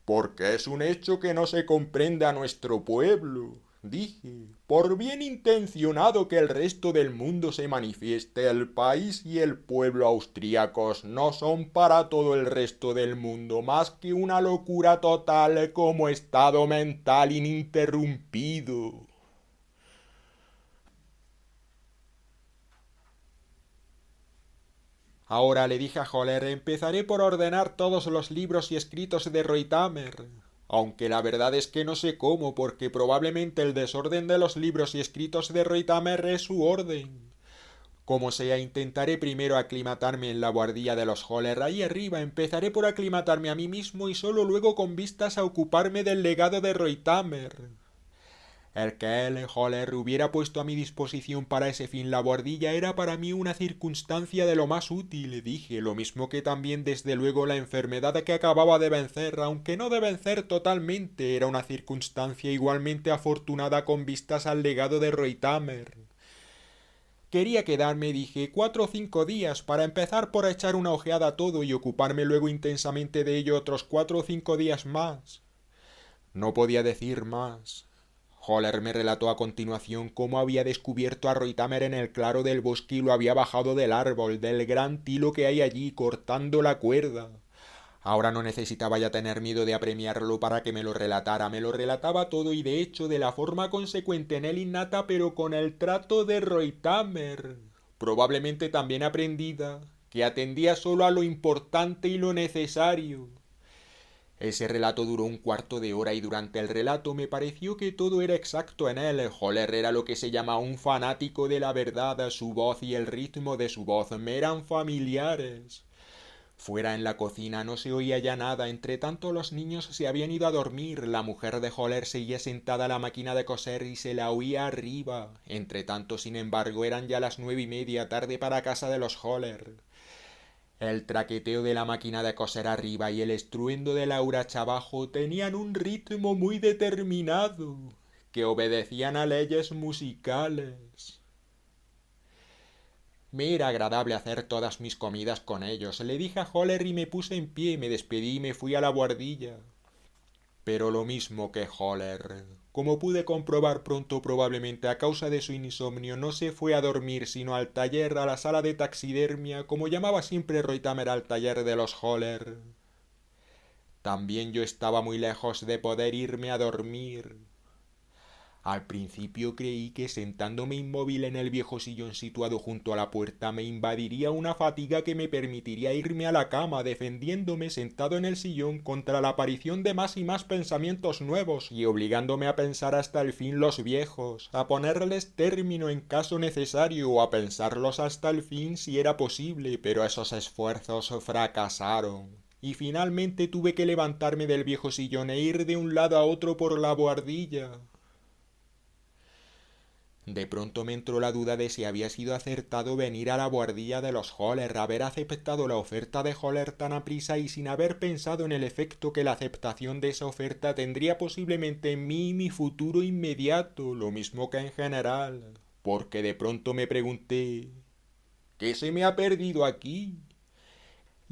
Speaker 1: Porque es un hecho que no se comprende a nuestro pueblo, dije. Por bien intencionado que el resto del mundo se manifieste, el país y el pueblo austríacos no son para todo el resto del mundo más que una locura total como estado mental ininterrumpido. Ahora, le dije a Holler, empezaré por ordenar todos los libros y escritos de Reutemer. Aunque la verdad es que no sé cómo, porque probablemente el desorden de los libros y escritos de Reutemer es su orden. Como sea, intentaré primero aclimatarme en la buhardilla de los Holler ahí arriba, empezaré por aclimatarme a mí mismo y solo luego con vistas a ocuparme del legado de Reutemer. El que él, Holler, hubiera puesto a mi disposición para ese fin la buhardilla era para mí una circunstancia de lo más útil, dije, lo mismo que también desde luego la enfermedad que acababa de vencer, aunque no de vencer totalmente, era una circunstancia igualmente afortunada con vistas al legado de Reutemer. Quería quedarme, dije, 4 o 5 días para empezar por echar una ojeada a todo y ocuparme luego intensamente de ello otros 4 o 5 días más. No podía decir más. Holler me relató a continuación cómo había descubierto a Reutemer en el claro del bosque y lo había bajado del árbol, del gran tilo que hay allí, cortando la cuerda. Ahora no necesitaba ya tener miedo de apremiarlo para que me lo relatara, me lo relataba todo y de hecho de la forma consecuente en él innata, pero con el trato de Reutemer, probablemente también aprendida, que atendía solo a lo importante y lo necesario. Ese relato duró un cuarto de hora y durante el relato me pareció que todo era exacto en él. Holler era lo que se llama un fanático de la verdad, su voz y el ritmo de su voz me eran familiares. Fuera en la cocina no se oía ya nada, entre tanto los niños se habían ido a dormir, la mujer de Holler seguía sentada a la máquina de coser y se la oía arriba. Entre tanto, sin embargo, eran ya las 9:30, tarde para casa de los Holler. El traqueteo de la máquina de coser arriba y el estruendo de la huracha abajo tenían un ritmo muy determinado, que obedecían a leyes musicales. Me era agradable hacer todas mis comidas con ellos. Le dije a Holler y me puse en pie, me despedí y me fui a la buhardilla. pero lo mismo que Holler. Como pude comprobar pronto, probablemente a causa de su insomnio, no se fue a dormir sino al taller, a la sala de taxidermia, como llamaba siempre Reutemer al taller de los Holler. También yo estaba muy lejos de poder irme a dormir. Al principio creí que sentándome inmóvil en el viejo sillón situado junto a la puerta me invadiría una fatiga que me permitiría irme a la cama defendiéndome sentado en el sillón contra la aparición de más y más pensamientos nuevos y obligándome a pensar hasta el fin los viejos, a ponerles término en caso necesario o a pensarlos hasta el fin si era posible, pero esos esfuerzos fracasaron. Y finalmente tuve que levantarme del viejo sillón e ir de un lado a otro por la bohardilla. De pronto me entró la duda de si había sido acertado venir a la buhardilla de los Holler, haber aceptado la oferta de Holler tan aprisa y sin haber pensado en el efecto que la aceptación de esa oferta tendría posiblemente en mí y mi futuro inmediato, lo mismo que en general. Porque de pronto me pregunté, ¿qué se me ha perdido aquí?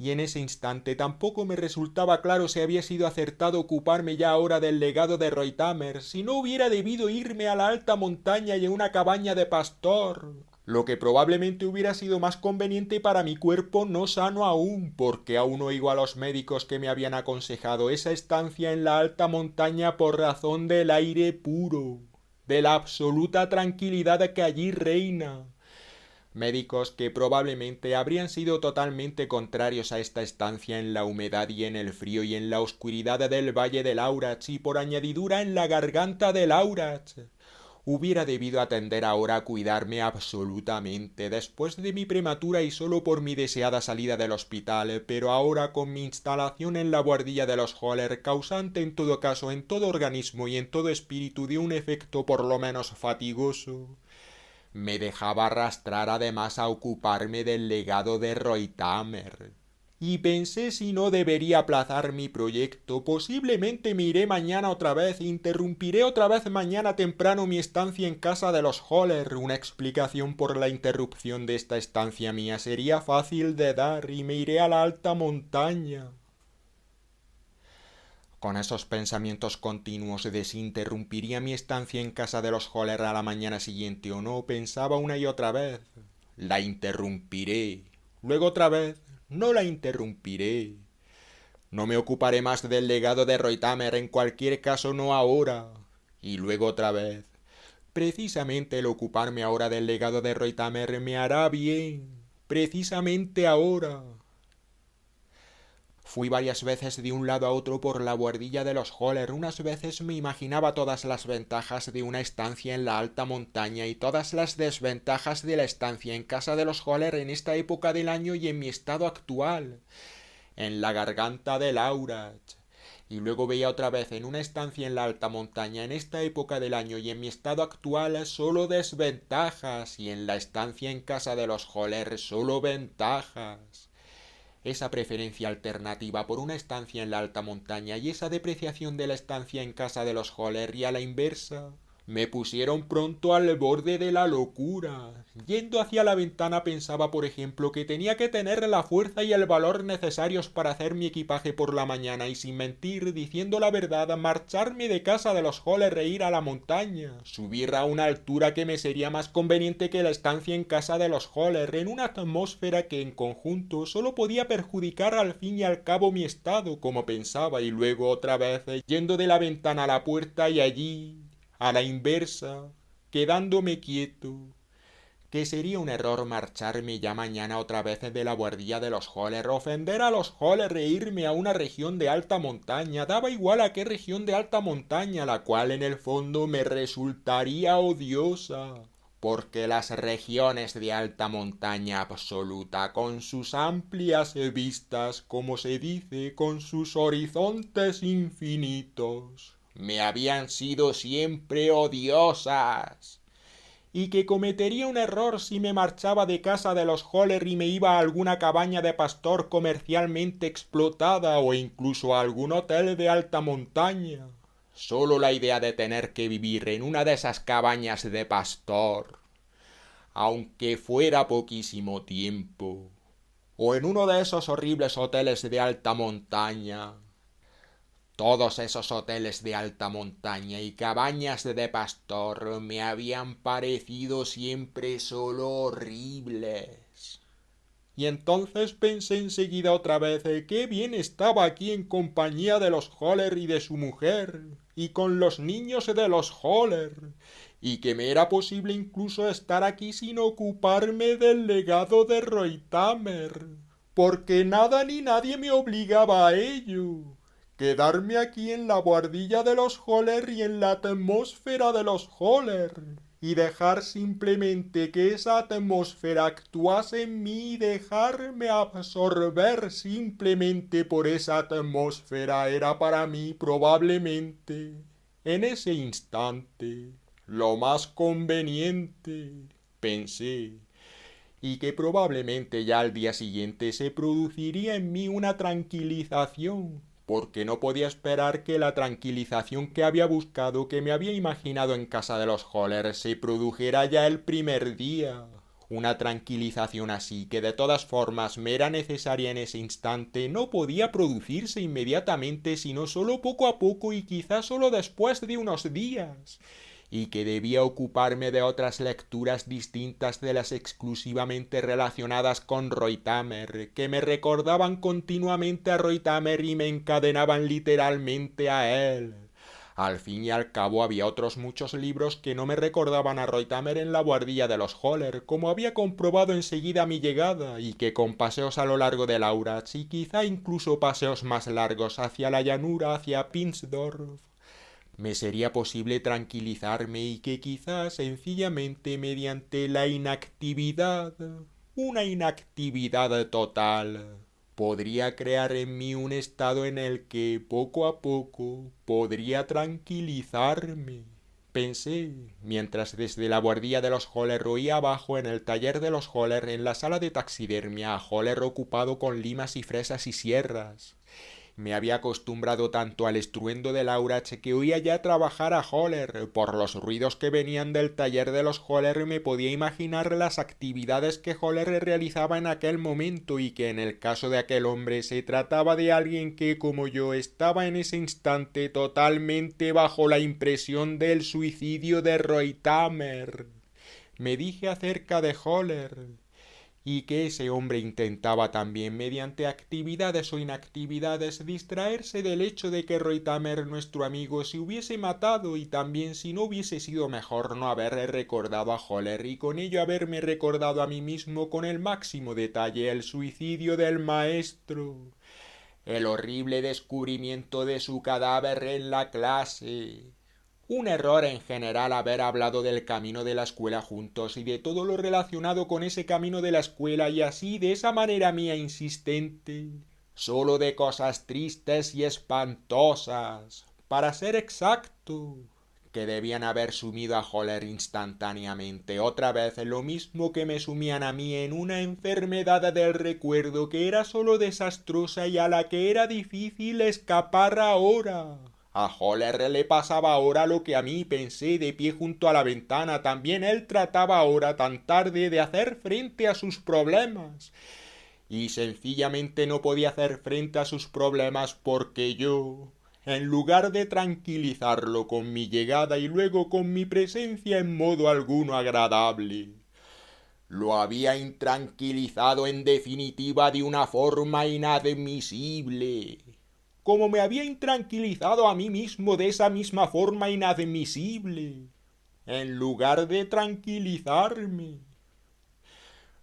Speaker 1: Y en ese instante tampoco me resultaba claro si había sido acertado ocuparme ya ahora del legado de Reutemer, si no hubiera debido irme a la alta montaña y en una cabaña de pastor, lo que probablemente hubiera sido más conveniente para mi cuerpo no sano aún, porque aún oigo a los médicos que me habían aconsejado esa estancia en la alta montaña por razón del aire puro, de la absoluta tranquilidad que allí reina. Médicos que probablemente habrían sido totalmente contrarios a esta estancia en la humedad y en el frío y en la oscuridad del valle del Aurach y por añadidura en la garganta del Aurach. Hubiera debido atender ahora a cuidarme absolutamente después de mi prematura y solo por mi deseada salida del hospital, pero ahora con mi instalación en la buhardilla de los Holler, causante en todo caso en todo organismo y en todo espíritu de un efecto por lo menos fatigoso, me dejaba arrastrar además a ocuparme del legado de Reutemer. Y pensé si no debería aplazar mi proyecto. Posiblemente me iré mañana otra vez. Interrumpiré otra vez mañana temprano mi estancia en casa de los Holler. Una explicación por la interrupción de esta estancia mía sería fácil de dar y me iré a la alta montaña. Con esos pensamientos continuos de si interrumpiría mi estancia en casa de los Holler a la mañana siguiente o no, pensaba una y otra vez, la interrumpiré. Luego otra vez, no la interrumpiré. No me ocuparé más del legado de Reutemer, en cualquier caso no ahora. Y luego otra vez, precisamente el ocuparme ahora del legado de Reutemer me hará bien. Precisamente ahora. Fui varias veces de un lado a otro por la buhardilla de los Holler. Unas veces me imaginaba todas las ventajas de una estancia en la alta montaña y todas las desventajas de la estancia en casa de los Holler en esta época del año y en mi estado actual, en la garganta del Aurach. Y luego veía otra vez en una estancia en la alta montaña en esta época del año y en mi estado actual solo desventajas y en la estancia en casa de los Holler solo ventajas. Esa preferencia alternativa por una estancia en la alta montaña y esa depreciación de la estancia en casa de los Holler y a la inversa me pusieron pronto al borde de la locura. Yendo hacia la ventana pensaba, por ejemplo, que tenía que tener la fuerza y el valor necesarios para hacer mi equipaje por la mañana y sin mentir, diciendo la verdad, marcharme de casa de los Holler e ir a la montaña, subir a una altura que me sería más conveniente que la estancia en casa de los Holler, en una atmósfera que en conjunto solo podía perjudicar al fin y al cabo mi estado, como pensaba, y luego otra vez yendo de la ventana a la puerta y allí, a la inversa, quedándome quieto, que sería un error marcharme ya mañana otra vez de la buhardilla de los Holler, ofender a los Holler e irme a una región de alta montaña, daba igual a qué región de alta montaña, la cual en el fondo me resultaría odiosa, porque las regiones de alta montaña absoluta, con sus amplias vistas, como se dice, con sus horizontes infinitos, me habían sido siempre odiosas, y que cometería un error si me marchaba de casa de los Holler y me iba a alguna cabaña de pastor comercialmente explotada o incluso a algún hotel de alta montaña. Solo la idea de tener que vivir en una de esas cabañas de pastor, aunque fuera poquísimo tiempo, o en uno de esos horribles hoteles de alta montaña, Todos esos hoteles de alta montaña y cabañas de pastor me habían parecido siempre solo horribles. Y entonces pensé enseguida otra vez qué bien estaba aquí en compañía de los Holler y de su mujer, y con los niños de los Holler, y que me era posible incluso estar aquí sin ocuparme del legado de Reutemer, porque nada ni nadie me obligaba a ello. Quedarme aquí en la buhardilla de los Holler y en la atmósfera de los Holler, y dejar simplemente que esa atmósfera actuase en mí y dejarme absorber simplemente por esa atmósfera era para mí probablemente, en ese instante, lo más conveniente, pensé, y que probablemente ya al día siguiente se produciría en mí una tranquilización, porque no podía esperar que la tranquilización que había buscado, que me había imaginado en casa de los Holler, se produjera ya el primer día. Una tranquilización así, que de todas formas me era necesaria en ese instante, no podía producirse inmediatamente, sino solo poco a poco y quizás solo después de unos días, y que debía ocuparme de otras lecturas distintas de las exclusivamente relacionadas con Reutemer, que me recordaban continuamente a Reutemer y me encadenaban literalmente a él. Al fin y al cabo había otros muchos libros que no me recordaban a Reutemer en la buhardilla de los Holler, como había comprobado enseguida a mi llegada, y que con paseos a lo largo de Laurach, y quizá incluso paseos más largos hacia la llanura, hacia Pinsdorf, me sería posible tranquilizarme y que quizás sencillamente mediante la inactividad, una inactividad total, podría crear en mí un estado en el que poco a poco podría tranquilizarme. Pensé, mientras desde la buhardilla de los Holler oía abajo en el taller de los Holler en la sala de taxidermia a Holler ocupado con limas y fresas y sierras. Me había acostumbrado tanto al estruendo de Laurach que oía ya trabajar a Holler. Por los ruidos que venían del taller de los Holler me podía imaginar las actividades que Holler realizaba en aquel momento y que en el caso de aquel hombre se trataba de alguien que, como yo, estaba en ese instante totalmente bajo la impresión del suicidio de Reutemer. Me dije acerca de Holler y que ese hombre intentaba también, mediante actividades o inactividades, distraerse del hecho de que Reutemer, nuestro amigo, se hubiese matado y también si no hubiese sido mejor no haber recordado a Holler y con ello haberme recordado a mí mismo con el máximo detalle el suicidio del maestro, el horrible descubrimiento de su cadáver en la clase. Un error en general haber hablado del camino de la escuela juntos y de todo lo relacionado con ese camino de la escuela y así de esa manera mía insistente, solo de cosas tristes y espantosas, para ser exacto, que debían haber sumido a Holler instantáneamente otra vez lo mismo que me sumían a mí en una enfermedad del recuerdo que era solo desastrosa y a la que era difícil escapar ahora. A Holler le pasaba ahora lo que a mí, pensé de pie junto a la ventana. También él trataba ahora tan tarde de hacer frente a sus problemas. Y sencillamente no podía hacer frente a sus problemas porque yo, en lugar de tranquilizarlo con mi llegada y luego con mi presencia en modo alguno agradable, lo había intranquilizado en definitiva de una forma inadmisible, como me había intranquilizado a mí mismo de esa misma forma inadmisible, en lugar de tranquilizarme.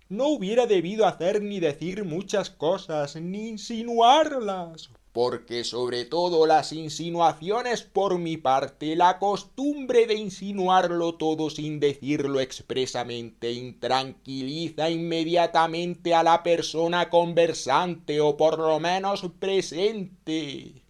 Speaker 1: No hubiera debido hacer ni decir muchas cosas, ni insinuarlas, porque sobre todo las insinuaciones por mi parte, la costumbre de insinuarlo todo sin decirlo expresamente, intranquiliza inmediatamente a la persona conversante o por lo menos presente.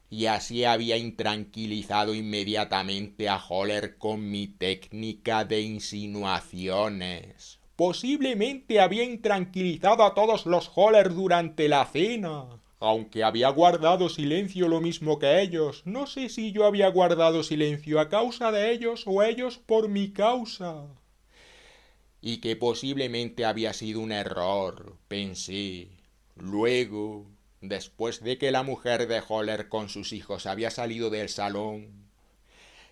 Speaker 1: Y así había intranquilizado inmediatamente a Holler con mi técnica de insinuaciones. Posiblemente había intranquilizado a todos los Holler durante la cena, aunque había guardado silencio lo mismo que ellos. No sé si yo había guardado silencio a causa de ellos o ellos por mi causa. Y que posiblemente había sido un error, pensé. Luego, después de que la mujer de Holler con sus hijos había salido del salón,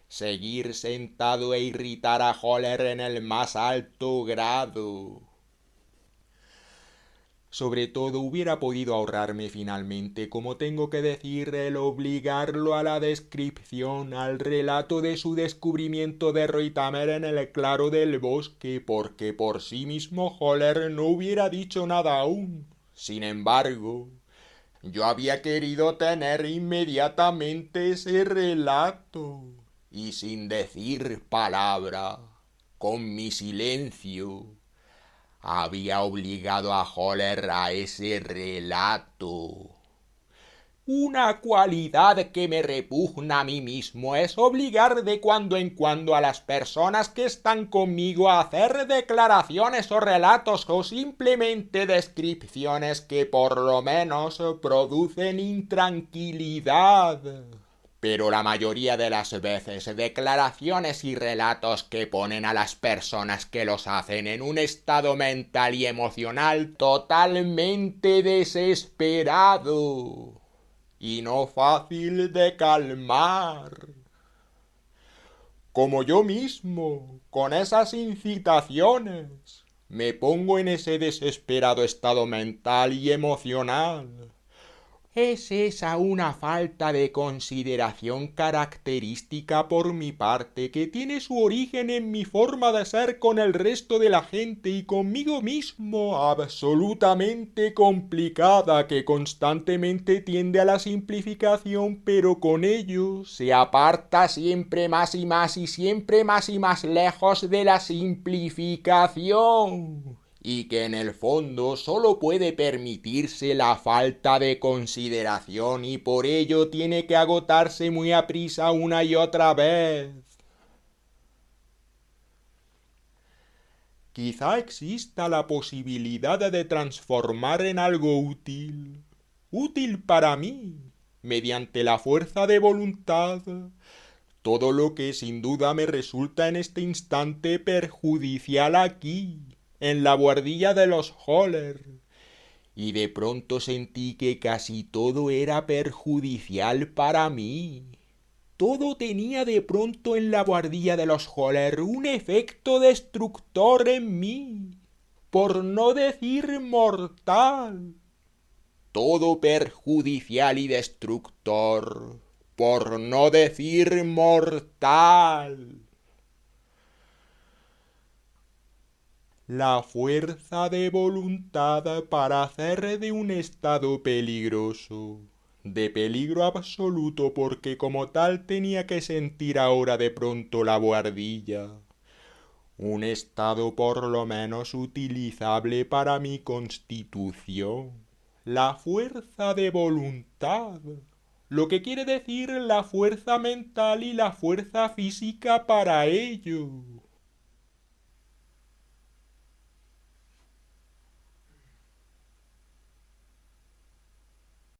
Speaker 1: seguir sentado e irritar a Holler en el más alto grado. Sobre todo hubiera podido ahorrarme finalmente, como tengo que decir, el obligarlo a la descripción, al relato de su descubrimiento de Ruytamer en el claro del bosque, porque por sí mismo Holler no hubiera dicho nada aún. Sin embargo, yo había querido tener inmediatamente ese relato, y sin decir palabra, con mi silencio, había obligado a Holler a ese relato. Una cualidad que me repugna a mí mismo es obligar de cuando en cuando a las personas que están conmigo a hacer declaraciones o relatos o simplemente descripciones que por lo menos producen intranquilidad. Pero la mayoría de las veces declaraciones y relatos que ponen a las personas que los hacen en un estado mental y emocional totalmente desesperado y no fácil de calmar. Como yo mismo, con esas incitaciones, me pongo en ese desesperado estado mental y emocional. ¿Es esa una falta de consideración característica por mi parte que tiene su origen en mi forma de ser con el resto de la gente y conmigo mismo, absolutamente complicada, que constantemente tiende a la simplificación, pero con ello se aparta siempre más y más y siempre más y más lejos de la simplificación? Y que en el fondo solo puede permitirse la falta de consideración y por ello tiene que agotarse muy aprisa una y otra vez. Quizá exista la posibilidad de transformar en algo útil, útil para mí, mediante la fuerza de voluntad, todo lo que sin duda me resulta en este instante perjudicial aquí, en la buhardilla de los Holler, y de pronto sentí que casi todo era perjudicial para mí. Todo tenía de pronto en la buhardilla de los Holler un efecto destructor en mí, por no decir mortal. Todo perjudicial y destructor, por no decir mortal. La fuerza de voluntad para hacer de un estado peligroso, de peligro absoluto, porque como tal tenía que sentir ahora de pronto la buhardilla, un estado por lo menos utilizable para mi constitución. La fuerza de voluntad, lo que quiere decir la fuerza mental y la fuerza física para ello.